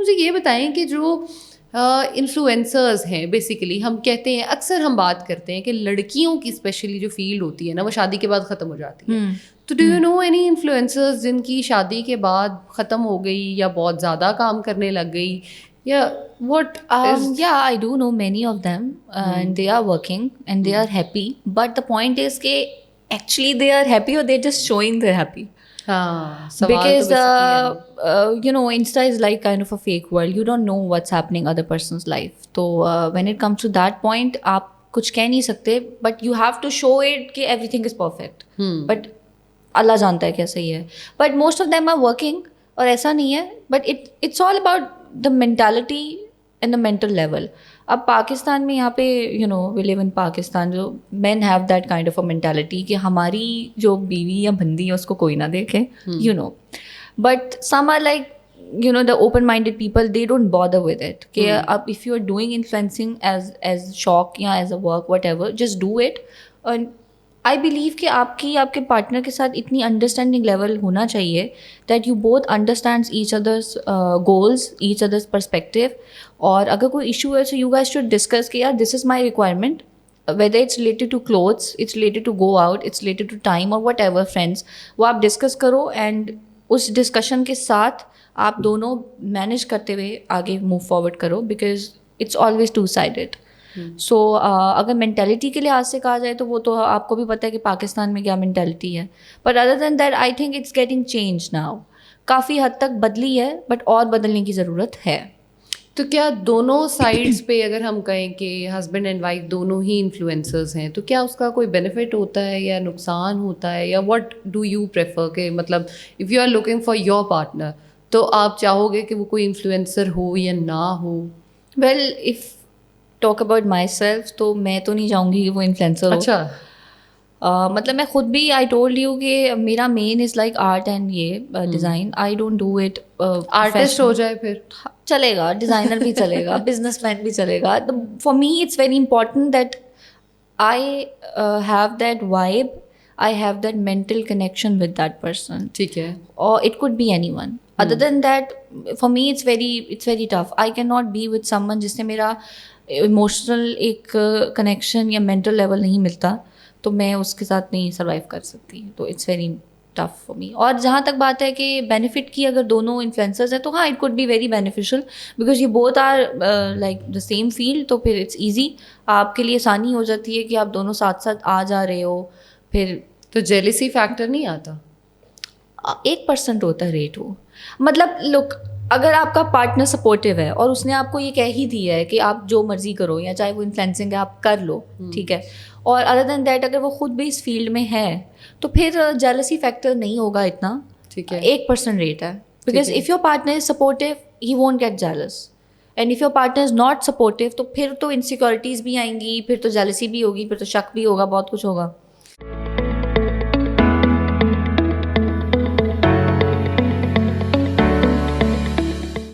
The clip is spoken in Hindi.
मुझे ये बताएं कि जो इन्फ्लुएंसर्स हैं, बेसिकली हम कहते हैं, अक्सर हम बात करते हैं कि लड़कियों की स्पेशली जो फील्ड होती है ना, वो शादी के बाद ख़त्म हो जाती है। तो do you know any influencers जिनकी शादी के बाद ख़त्म हो गई या बहुत ज़्यादा काम करने लग गई, या what is Yeah, I do know many of them, and they are working and they are happy. But the point is कि actually they are happy or they're just showing they're happy. हाँ, सवाल तो Because basically you know, Insta is like kind of a fake world. You don't know what's happening other person's life. So when it comes to that point, आप कुछ कह नहीं सकते, but you have to show it कि everything is perfect. But अल्लाह जानता है क्या सही है. But most of them are working, और ऐसा नहीं है. But it's all about the mentality and the mental level. अब पाकिस्तान में यहाँ पे we live in Pakistan, जो men have that kind of a mentality कि हमारी जो बीवी या बंदी है उसको कोई ना देखे, but some are like the open-minded people, they don't bother with it कि अब if you are doing influencing as शौक या as a work whatever, just do it. And I believe कि आपके पार्टनर के साथ इतनी अंडरस्टैंडिंग लेवल होना चाहिए that you both understands each other's goals, each other's perspective. और अगर कोई issue है so you guys should discuss कि यार this is my requirement, whether it's related to clothes, it's related to go out, it's related to time or whatever, friends, वो आप discuss करो and उस discussion के साथ आप दोनों manage करते हुए आगे move forward करो, because it's always two-sided. सो अगर मेंटेलिटी के लिहाज से कहा जाए तो वो तो आपको भी पता है कि पाकिस्तान में क्या मेंटेलिटी है, but other than that I think it's getting change now. काफ़ी हद तक बदली है, बट और बदलने की ज़रूरत है. तो क्या दोनों साइड्स पे अगर हम कहें कि हस्बैंड एंड वाइफ दोनों ही इन्फ्लुएंसर्स हैं, तो क्या उसका कोई बेनिफिट होता है या नुकसान होता है, या व्हाट डू यू प्रेफर के मतलब if you are looking for your partner, तो आप चाहोगे कि वो कोई इन्फ्लुएंसर हो या ना हो? Well, if talk about my self, तो मैं तो नहीं चाहूँगी कि वो इन्फ्लुएंसर हो. अच्छा. मतलब मैं खुद भी आई टोल्ड यू कि मेरा main is like art and ये design. I don't do it. Artist हो जाए फिर चलेगा, डिज़ाइनर भी चलेगा, बिजनेसमैन भी चलेगा. For me it's very important that I have that vibe, I have that mental connection with that person. ठीक है. और it could B anyone. Other than that for me it's very tough. I can not be with someone जिससे मेरा इमोशनल एक कनेक्शन या मेंटल लेवल नहीं मिलता, तो मैं उसके साथ नहीं सर्वाइव कर सकती. तो it's very tough for me. और जहाँ तक बात है कि बेनिफिट की, अगर दोनों इन्फ्लुएंसर्स हैं तो हाँ, it could be very beneficial, because ये both are like the same field. तो फिर इट्स ईजी, आपके लिए आसानी हो जाती है कि आप दोनों साथ साथ आ जा रहे हो. फिर तो जेलिसी फैक्टर नहीं आता? 1% होता है रेट वो. मतलब लुक, अगर आपका पार्टनर सपोर्टिव है और उसने आपको ये कह ही दिया है कि आप जो मर्जी करो, या चाहे वो इन्फ्लुएंसिंग है आप कर लो, ठीक है, और अदर देन दैट अगर वो खुद भी इस फील्ड में है, तो फिर जेलसी फैक्टर नहीं होगा इतना. ठीक है. 1% रेट है, because if your partner is supportive he won't get jealous, and if your partner is not supportive तो फिर तो इनसिक्योरिटीज़ भी आएंगी, फिर तो जेलसी भी होगी, फिर तो शक भी होगा, बहुत कुछ होगा.